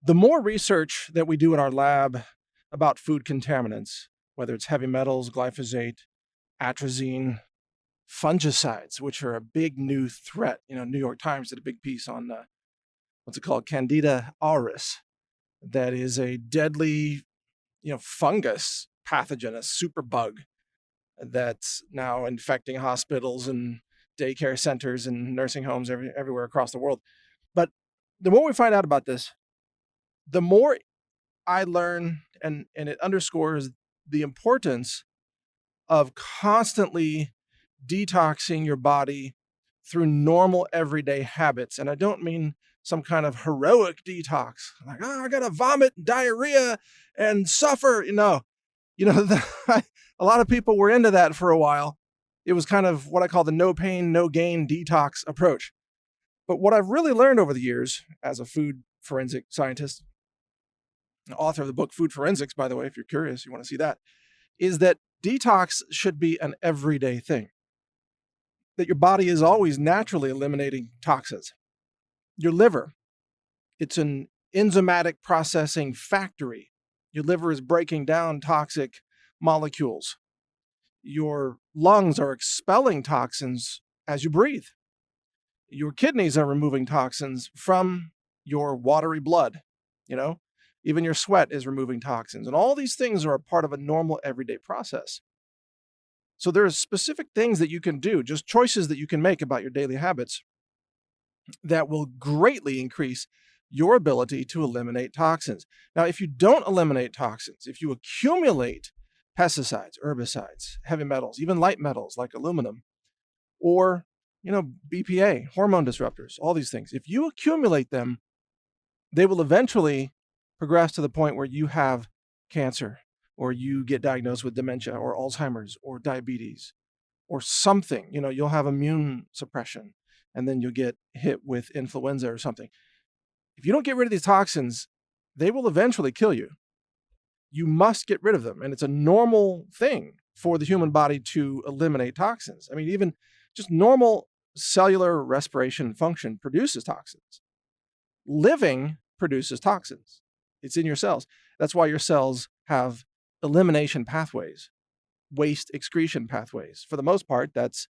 The more research that we do in our lab about food contaminants, whether it's heavy metals, glyphosate, atrazine, fungicides, which are a big new threat. New York Times did a big piece on what's it called, Candida auris, that is a deadly, fungus pathogen, a super bug that's now infecting hospitals and daycare centers and nursing homes everywhere across the world. But the more we find out about this, the more I learn, and it underscores the importance of constantly detoxing your body through normal everyday habits. And I don't mean some kind of heroic detox, like, oh, I gotta vomit diarrhea and suffer. A lot of people were into that for a while. It was kind of what I call the no pain, no gain detox approach. But what I've really learned over the years as a food forensic scientist, author of the book Food Forensics, by the way, if you're curious, you want to see that, is that detox should be an everyday thing. That your body is always naturally eliminating toxins. Your liver, it's an enzymatic processing factory. Your liver is breaking down toxic molecules. Your lungs are expelling toxins as you breathe. Your kidneys are removing toxins from your watery blood. Even your sweat is removing toxins. And all these things are a part of a normal everyday process. So there are specific things that you can do, just choices that you can make about your daily habits that will greatly increase your ability to eliminate toxins. Now, if you don't eliminate toxins, if you accumulate pesticides, herbicides, heavy metals, even light metals like aluminum, or BPA, hormone disruptors, all these things, if you accumulate them, they will eventually progress to the point where you have cancer, or you get diagnosed with dementia or Alzheimer's or diabetes or something. You'll have immune suppression, and then you'll get hit with influenza or something. If you don't get rid of these toxins, they will eventually kill you. You must get rid of them. And it's a normal thing for the human body to eliminate toxins. I mean, even just normal cellular respiration function produces toxins. Living produces toxins. It's in your cells. That's why your cells have elimination pathways, waste excretion pathways. For the most part, that's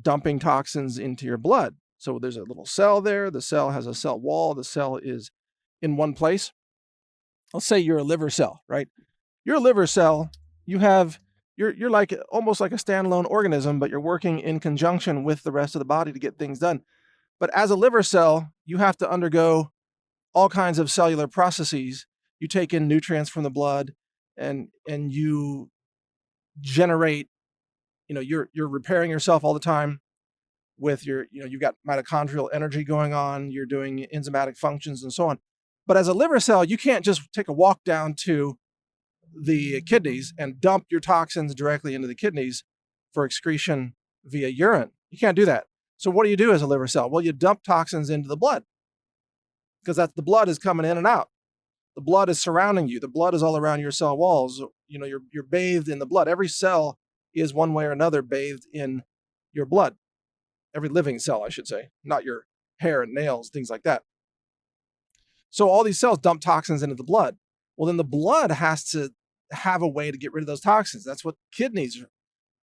dumping toxins into your blood. So there's a little cell there. The cell has a cell wall. The cell is in one place. Let's say you're a liver cell, right? You're a liver cell. You're like almost like a standalone organism, but you're working in conjunction with the rest of the body to get things done. But as a liver cell, you have to undergo all kinds of cellular processes. You take in nutrients from the blood, and you generate, you're repairing yourself all the time with you've got mitochondrial energy going on, you're doing enzymatic functions and so on. But as a liver cell, you can't just take a walk down to the kidneys and dump your toxins directly into the kidneys for excretion via urine. You can't do that. So what do you do as a liver cell? Well, you dump toxins into the blood, because the blood is coming in and out. The blood is surrounding you. The blood is all around your cell walls. You're bathed in the blood. Every cell is one way or another bathed in your blood. Every living cell, I should say, not your hair and nails, things like that. So all these cells dump toxins into the blood. Well, then the blood has to have a way to get rid of those toxins. That's what kidneys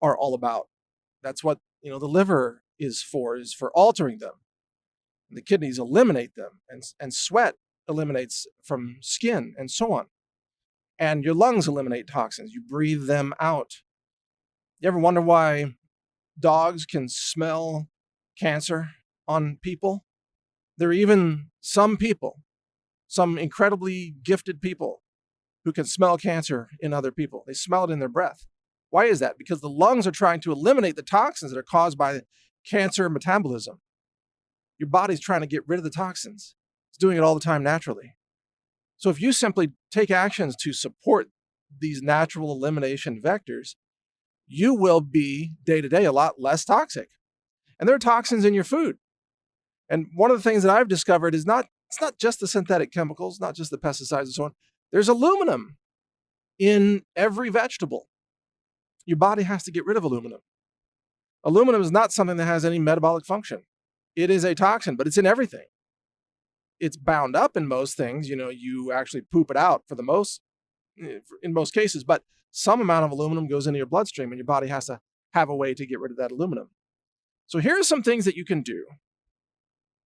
are all about. That's what the liver is for altering them. The kidneys eliminate them, and sweat eliminates from skin and so on. And your lungs eliminate toxins. You breathe them out. You ever wonder why dogs can smell cancer on people? There are even some people, some incredibly gifted people, who can smell cancer in other people. They smell it in their breath. Why is that? Because the lungs are trying to eliminate the toxins that are caused by cancer metabolism. Your body's trying to get rid of the toxins. It's doing it all the time naturally. So if you simply take actions to support these natural elimination vectors, you will be day to day a lot less toxic. And there are toxins in your food. And one of the things that I've discovered is it's not just the synthetic chemicals, not just the pesticides and so on. There's aluminum in every vegetable. Your body has to get rid of aluminum. Aluminum is not something that has any metabolic function. It is a toxin, but it's in everything. it's bound up in most things. You actually poop it out in most cases, but some amount of aluminum goes into your bloodstream and your body has to have a way to get rid of that aluminum. So here are some things that you can do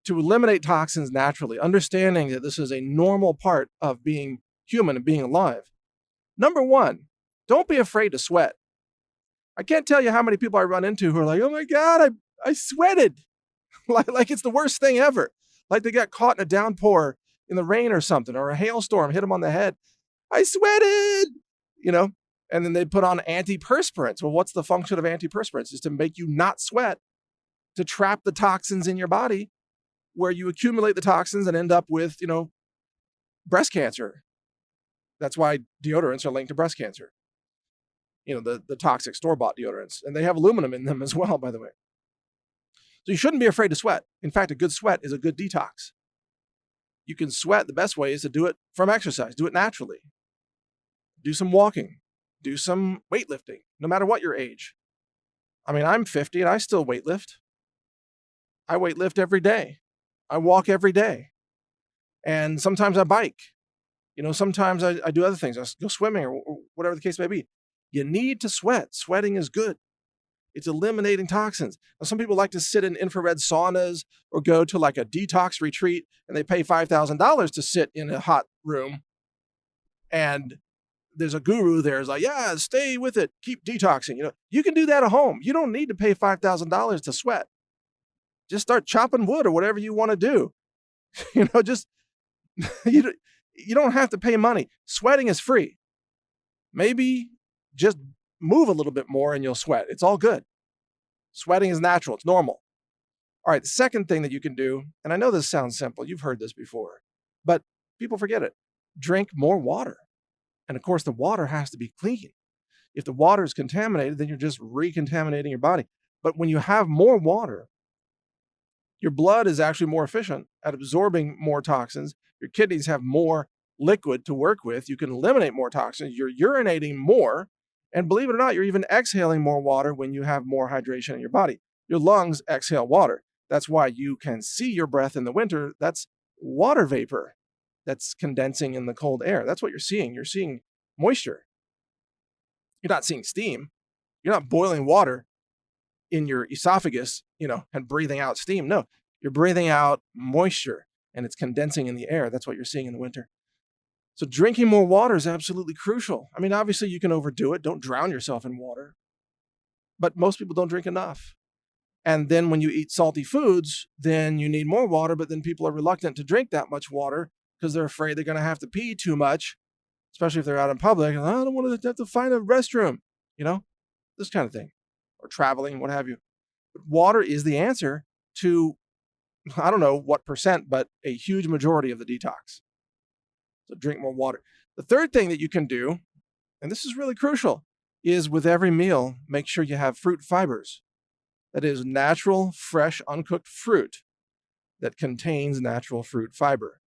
to eliminate toxins naturally, understanding that this is a normal part of being human and being alive. Number one, don't be afraid to sweat. I can't tell you how many people I run into who are like, oh my God, I sweated. like it's the worst thing ever. Like they got caught in a downpour in the rain or something, or a hailstorm hit them on the head. I sweated, and then they put on antiperspirants. Well, what's the function of antiperspirants? Is to make you not sweat, to trap the toxins in your body, where you accumulate the toxins and end up with, breast cancer. That's why deodorants are linked to breast cancer. The toxic store-bought deodorants. And they have aluminum in them as well, by the way. So you shouldn't be afraid to sweat. In fact, a good sweat is a good detox. You can sweat. The best way is to do it from exercise. Do it naturally. Do some walking. Do some weightlifting, no matter what your age. I mean, I'm 50 and I still weightlift. I weightlift every day. I walk every day. And sometimes I bike. Sometimes I do other things. I go swimming or whatever the case may be. You need to sweat. Sweating is good. It's eliminating toxins. Now, some people like to sit in infrared saunas or go to like a detox retreat and they pay $5,000 to sit in a hot room. And there's a guru there who's like, yeah, stay with it. Keep detoxing. You can do that at home. You don't need to pay $5,000 to sweat. Just start chopping wood or whatever you want to do. Just, you don't have to pay money. Sweating is free. Maybe just move a little bit more and you'll sweat. It's all good. Sweating is natural. It's normal. All right, the second thing that you can do, and I know this sounds simple. You've heard this before, but people forget it. Drink more water. And of course, the water has to be clean. If the water is contaminated, then you're just recontaminating your body. But when you have more water, your blood is actually more efficient at absorbing more toxins. Your kidneys have more liquid to work with. You can eliminate more toxins. You're urinating more. And believe it or not, you're even exhaling more water when you have more hydration in your body. Your lungs exhale water. That's why you can see your breath in the winter. That's water vapor that's condensing in the cold air. That's what you're seeing. You're seeing moisture. You're not seeing steam. You're not boiling water in your esophagus, and breathing out steam. No, you're breathing out moisture and it's condensing in the air. That's what you're seeing in the winter. So drinking more water is absolutely crucial. I mean, obviously you can overdo it. Don't drown yourself in water. But most people don't drink enough. And then when you eat salty foods, then you need more water, but then people are reluctant to drink that much water because they're afraid they're going to have to pee too much, especially if they're out in public. And I don't want to have to find a restroom, this kind of thing, or traveling, what have you. But water is the answer to, I don't know what percent, but a huge majority of the detox. So drink more water. The third thing that you can do, and this is really crucial, is with every meal, make sure you have fruit fibers. That is natural, fresh, uncooked fruit that contains natural fruit fiber.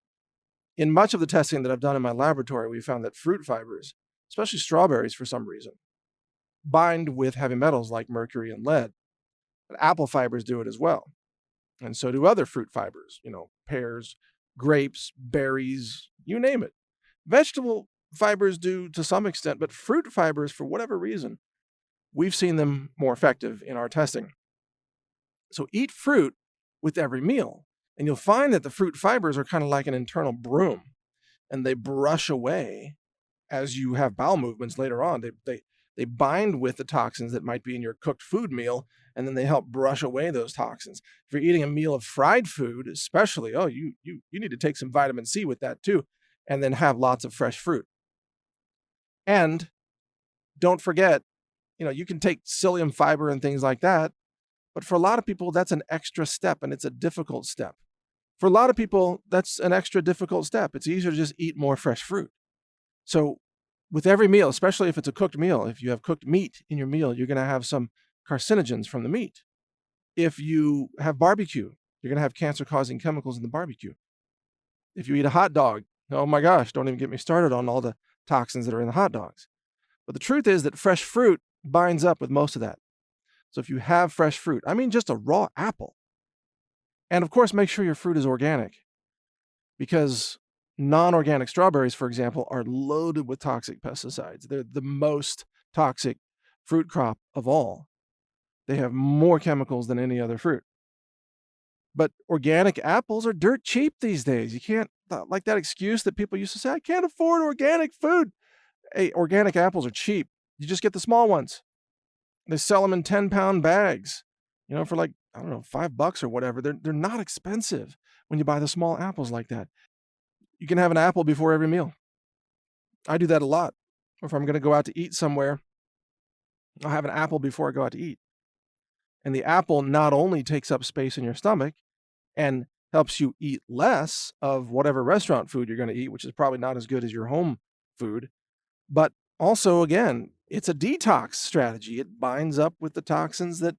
In much of the testing that I've done in my laboratory, we found that fruit fibers, especially strawberries for some reason, bind with heavy metals like mercury and lead. But apple fibers do it as well. And so do other fruit fibers, pears, grapes, berries, you name it. Vegetable fibers do to some extent, but fruit fibers, for whatever reason, we've seen them more effective in our testing. So eat fruit with every meal, and you'll find that the fruit fibers are kind of like an internal broom, and they brush away as you have bowel movements later on. They bind with the toxins that might be in your cooked food meal, and then they help brush away those toxins. If you're eating a meal of fried food, especially, you need to take some vitamin C with that too, and then have lots of fresh fruit. And don't forget, you can take psyllium fiber and things like that, but for a lot of people, that's an extra step, and it's a difficult step. For a lot of people, that's an extra difficult step. It's easier to just eat more fresh fruit. So with every meal, especially if it's a cooked meal, if you have cooked meat in your meal, you're going to have some carcinogens from the meat. If you have barbecue, you're going to have cancer-causing chemicals in the barbecue. If you eat a hot dog, oh my gosh, don't even get me started on all the toxins that are in the hot dogs. But the truth is that fresh fruit binds up with most of that. So if you have fresh fruit, I mean just a raw apple. And of course, make sure your fruit is organic. because non-organic strawberries, for example, are loaded with toxic pesticides. They're the most toxic fruit crop of all. They have more chemicals than any other fruit. But organic apples are dirt cheap these days. You can't, like that excuse that people used to say, I can't afford organic food. Hey, organic apples are cheap. You just get the small ones. They sell them in 10-pound bags, for like, I don't know, $5 or whatever. They're not expensive when you buy the small apples like that. You can have an apple before every meal. I do that a lot. If I'm going to go out to eat somewhere, I'll have an apple before I go out to eat. And the apple not only takes up space in your stomach and helps you eat less of whatever restaurant food you're going to eat, which is probably not as good as your home food, but also, again, it's a detox strategy. It binds up with the toxins that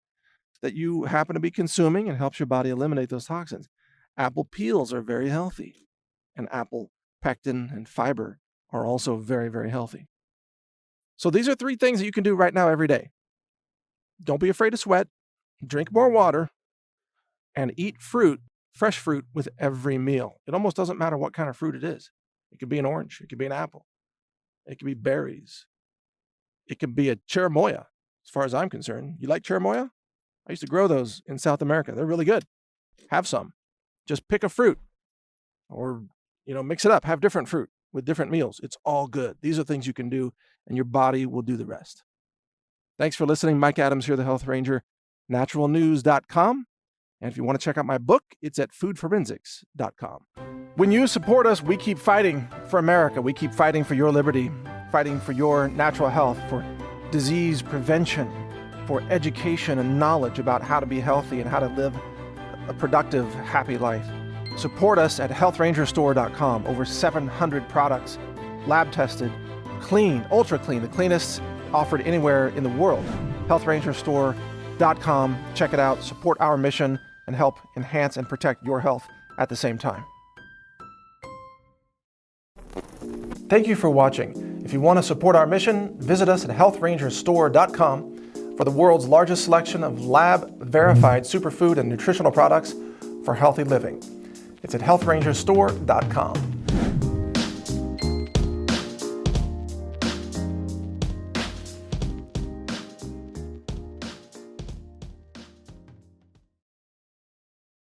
you happen to be consuming and helps your body eliminate those toxins. Apple peels are very healthy, and apple pectin and fiber are also very, very healthy. So these are 3 things that you can do right now every day. Don't be afraid to sweat, drink more water, and eat fruit, fresh fruit, with every meal. It almost doesn't matter what kind of fruit it is. It could be an orange. It could be an apple. It could be berries. It could be a cherimoya, as far as I'm concerned. You like cherimoya? I used to grow those in South America. They're really good. Have some. Just pick a fruit or, mix it up. Have different fruit with different meals. It's all good. These are things you can do, and your body will do the rest. Thanks for listening. Mike Adams here, the Health Ranger, naturalnews.com. And if you want to check out my book, it's at foodforensics.com. When you support us, we keep fighting for America. We keep fighting for your liberty, fighting for your natural health, for disease prevention, for education and knowledge about how to be healthy and how to live a productive, happy life. Support us at healthrangerstore.com. Over 700 products, lab tested, clean, ultra clean, the cleanest offered anywhere in the world. healthrangerstore.com. Check it out. Support our mission and help enhance and protect your health at the same time. Thank you for watching. If you want to support our mission, visit us at healthrangerstore.com for the world's largest selection of lab-verified superfood and nutritional products for healthy living. It's at healthrangerstore.com.